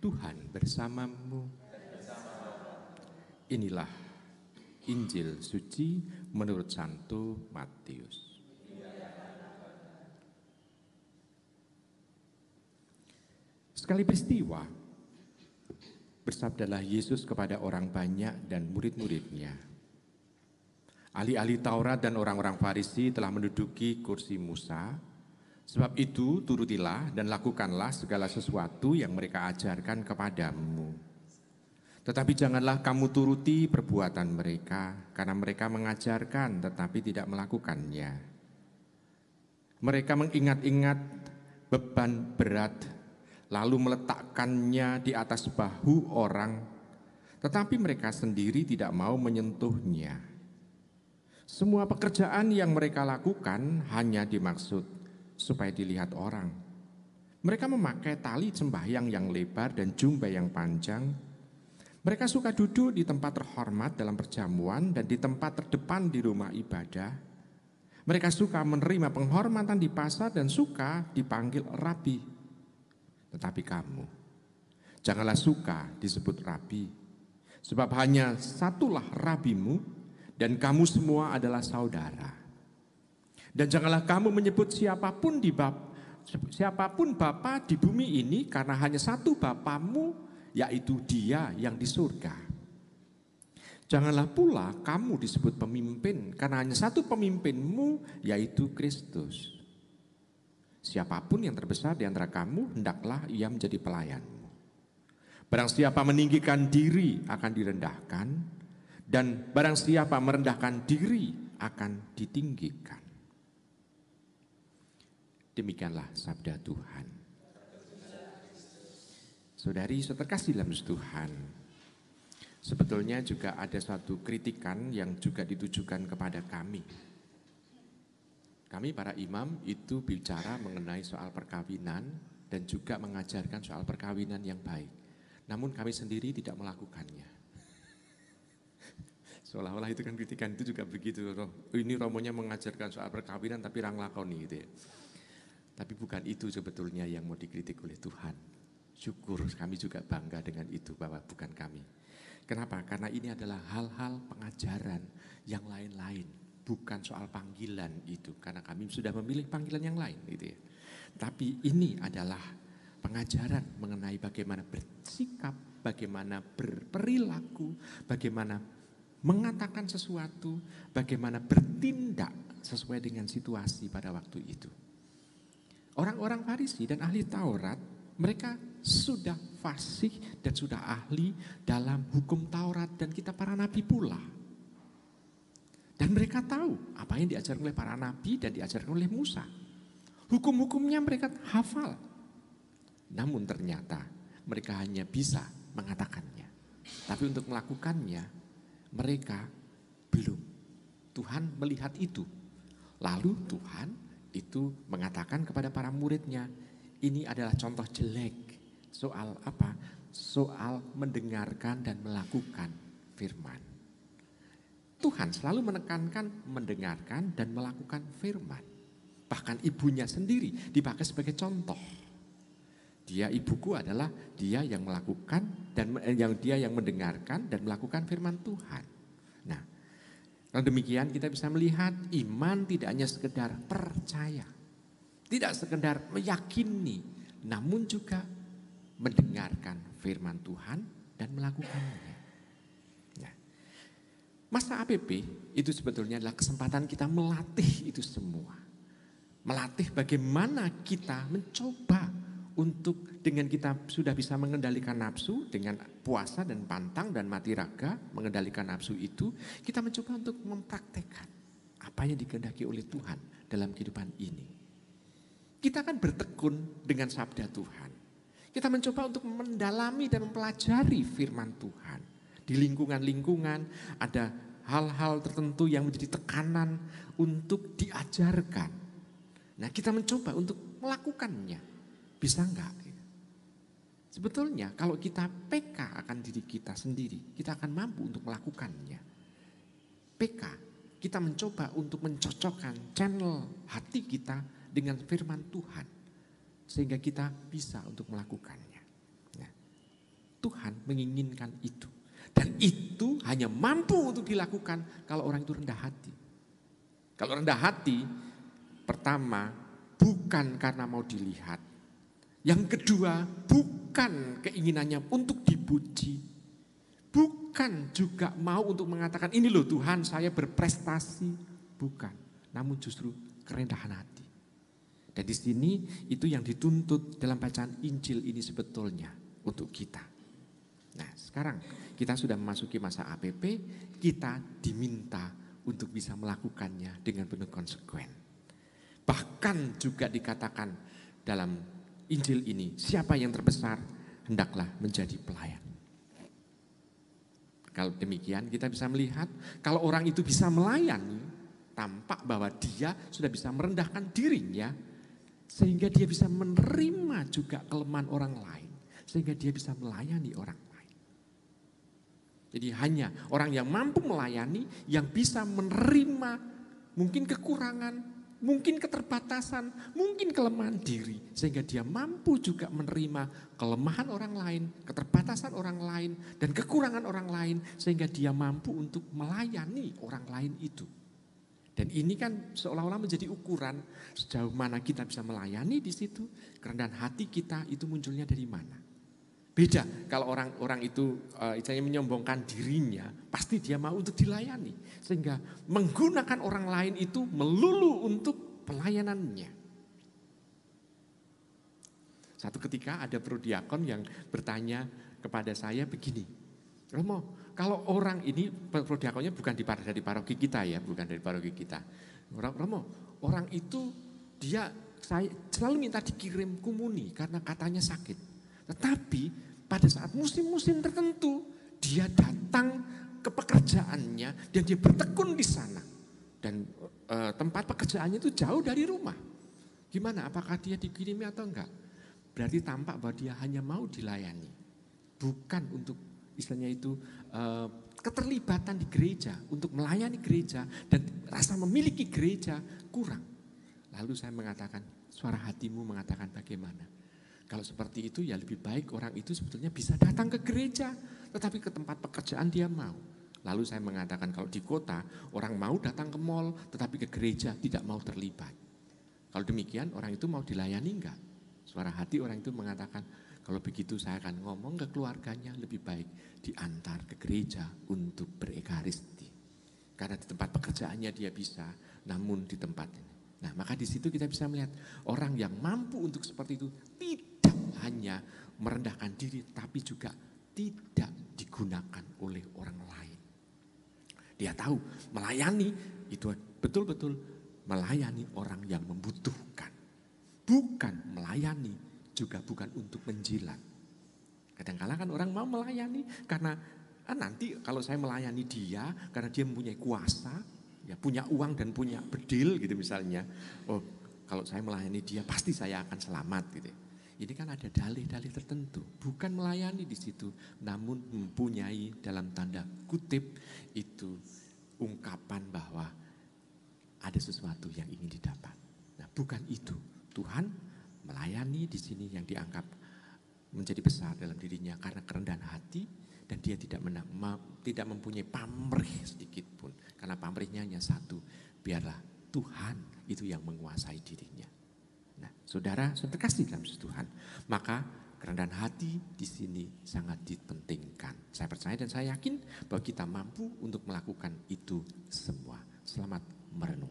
Tuhan bersamamu. Inilah Injil suci menurut Santo Matius. Sekali peristiwa, bersabdalah Yesus kepada orang banyak dan murid-muridnya. Ahli-ahli Taurat dan orang-orang Farisi telah menduduki kursi Musa. Sebab itu turutilah dan lakukanlah segala sesuatu yang mereka ajarkan kepadamu. Tetapi janganlah kamu turuti perbuatan mereka, karena mereka mengajarkan tetapi tidak melakukannya. Mereka mengingat-ingat beban berat, lalu meletakkannya di atas bahu orang, tetapi mereka sendiri tidak mau menyentuhnya. Semua pekerjaan yang mereka lakukan hanya dimaksud supaya dilihat orang. Mereka memakai tali sembahyang yang lebar dan jubah yang panjang. Mereka suka duduk di tempat terhormat dalam perjamuan dan di tempat terdepan di rumah ibadah. Mereka suka menerima penghormatan di pasar dan suka dipanggil rabi. Tetapi kamu, janganlah suka disebut rabi, sebab hanya satulah rabimu dan kamu semua adalah saudara. Dan janganlah kamu menyebut siapapun Bapa di bumi ini, karena hanya satu Bapamu, yaitu Dia yang di surga. Janganlah pula kamu disebut pemimpin, karena hanya satu pemimpinmu, yaitu Kristus. Siapapun yang terbesar di antara kamu, hendaklah ia menjadi pelayanmu. Barang siapa meninggikan diri akan direndahkan, dan barang siapa merendahkan diri akan ditinggikan. Demikianlah sabda Tuhan. Saudari terkasih dalam Tuhan, sebetulnya juga ada suatu kritikan yang juga ditujukan kepada kami. Kami para imam itu bicara mengenai soal perkawinan dan juga mengajarkan soal perkawinan yang baik. Namun kami sendiri tidak melakukannya. Seolah-olah itu kan kritikan itu juga begitu. Ini romonya mengajarkan soal perkawinan tapi orang lakoni gitu ya. Tapi bukan itu sebetulnya yang mau dikritik oleh Tuhan. Syukur kami juga bangga dengan itu bahwa bukan kami. Kenapa? Karena ini adalah hal-hal pengajaran yang lain-lain. Bukan soal panggilan itu, karena kami sudah memilih panggilan yang lain gitu ya. Tapi ini adalah pengajaran mengenai bagaimana bersikap, bagaimana berperilaku, bagaimana mengatakan sesuatu, bagaimana bertindak sesuai dengan situasi pada waktu itu. Orang-orang Farisi dan ahli Taurat, mereka sudah fasih dan sudah ahli dalam hukum Taurat dan kitab para nabi pula. Dan mereka tahu apa yang diajarkan oleh para nabi dan diajarkan oleh Musa. Hukum-hukumnya mereka hafal. Namun ternyata mereka hanya bisa mengatakannya. Tapi untuk melakukannya mereka belum. Tuhan melihat itu. Lalu Tuhan itu mengatakan kepada para muridnya, ini adalah contoh jelek. Soal apa? Soal mendengarkan dan melakukan firman. Tuhan selalu menekankan mendengarkan dan melakukan firman. Bahkan ibunya sendiri dipakai sebagai contoh. Dia ibuku adalah dia yang melakukan dan dia yang mendengarkan dan melakukan firman Tuhan. Nah, kalau demikian kita bisa melihat iman tidak hanya sekedar percaya, tidak sekedar meyakini, namun juga mendengarkan firman Tuhan dan melakukannya. Masa APP itu sebetulnya adalah kesempatan kita melatih itu semua. Melatih bagaimana kita mencoba untuk dengan kita sudah bisa mengendalikan nafsu dengan puasa dan pantang dan mati raga, mengendalikan nafsu itu, kita mencoba untuk mempraktekkan apa yang dikehendaki oleh Tuhan dalam kehidupan ini. Kita akan bertekun dengan sabda Tuhan. Kita mencoba untuk mendalami dan mempelajari firman Tuhan. Di lingkungan-lingkungan ada hal-hal tertentu yang menjadi tekanan untuk diajarkan. Nah, kita mencoba untuk melakukannya. Bisa enggak? Sebetulnya kalau kita PK akan diri kita sendiri, kita akan mampu untuk melakukannya. PK, kita mencoba untuk mencocokkan channel hati kita dengan firman Tuhan. Sehingga kita bisa untuk melakukannya. Nah, Tuhan menginginkan itu. Dan itu hanya mampu untuk dilakukan kalau orang itu rendah hati. Kalau rendah hati, pertama bukan karena mau dilihat. Yang kedua, bukan keinginannya untuk dipuji. Bukan juga mau untuk mengatakan, ini loh Tuhan saya berprestasi. Bukan, namun justru kerendahan hati. Dan di sini itu yang dituntut dalam bacaan Injil ini sebetulnya untuk kita. Nah sekarang kita sudah memasuki masa APP, kita diminta untuk bisa melakukannya dengan penuh konsekuen. Bahkan juga dikatakan dalam Injil ini, siapa yang terbesar hendaklah menjadi pelayan. Kalau demikian kita bisa melihat kalau orang itu bisa melayani, tampak bahwa dia sudah bisa merendahkan dirinya sehingga dia bisa menerima juga kelemahan orang lain, sehingga dia bisa melayani orang lain. Jadi hanya orang yang mampu melayani yang bisa menerima mungkin kekurangan, mungkin keterbatasan, mungkin kelemahan diri. Sehingga dia mampu juga menerima kelemahan orang lain, keterbatasan orang lain, dan kekurangan orang lain. Sehingga dia mampu untuk melayani orang lain itu. Dan ini kan seolah-olah menjadi ukuran sejauh mana kita bisa melayani di situ. Kerendahan hati kita itu munculnya dari mana. Beda kalau orang itu istilahnya menyombongkan dirinya, pasti dia mau untuk dilayani. Sehingga menggunakan orang lain itu melulu untuk pelayanannya. Satu ketika ada prodiakon yang bertanya kepada saya begini, Romo, kalau orang ini, prodiakonnya bukan dari paroki kita ya, bukan dari paroki kita. Romo, orang itu saya selalu minta dikirim komuni karena katanya sakit. Tetapi pada saat musim-musim tertentu dia datang ke pekerjaannya dan dia bertekun di sana. Dan tempat pekerjaannya itu jauh dari rumah. Gimana, apakah dia dikirimi atau enggak? Berarti tampak bahwa dia hanya mau dilayani. Bukan untuk istilahnya itu keterlibatan di gereja, untuk melayani gereja dan rasa memiliki gereja kurang. Lalu saya mengatakan, suara hatimu mengatakan bagaimana? Kalau seperti itu ya lebih baik orang itu sebetulnya bisa datang ke gereja, tetapi ke tempat pekerjaan dia mau. Lalu saya mengatakan kalau di kota orang mau datang ke mall, tetapi ke gereja tidak mau terlibat. Kalau demikian orang itu mau dilayani enggak? Suara hati orang itu mengatakan, kalau begitu saya akan ngomong ke keluarganya lebih baik diantar ke gereja untuk berekaristi. Karena di tempat pekerjaannya dia bisa, namun di tempat ini. Nah maka di situ kita bisa melihat orang yang mampu untuk seperti itu tidak hanya merendahkan diri, tapi juga tidak digunakan oleh orang lain. Dia tahu melayani itu betul-betul melayani orang yang membutuhkan. Bukan melayani, juga bukan untuk menjilat. Kadang-kadang kan orang mau melayani karena nanti kalau saya melayani dia karena dia mempunyai kuasa, ya punya uang dan punya bedil gitu misalnya. Oh, kalau saya melayani dia pasti saya akan selamat gitu. Ini kan ada dalih-dalih tertentu, bukan melayani di situ, namun mempunyai dalam tanda kutip itu ungkapan bahwa ada sesuatu yang ingin didapat. Nah, bukan itu. Tuhan melayani di sini yang dianggap menjadi besar dalam dirinya karena kerendahan hati dan dia tidak mempunyai pamrih sedikit pun. Karena pamrihnya hanya satu, biarlah Tuhan itu yang menguasai dirinya. Nah, saudara terkasih dalam Tuhan, maka kerendahan hati di sini sangat dipentingkan. Saya percaya dan saya yakin bahwa kita mampu untuk melakukan itu semua. Selamat merenung.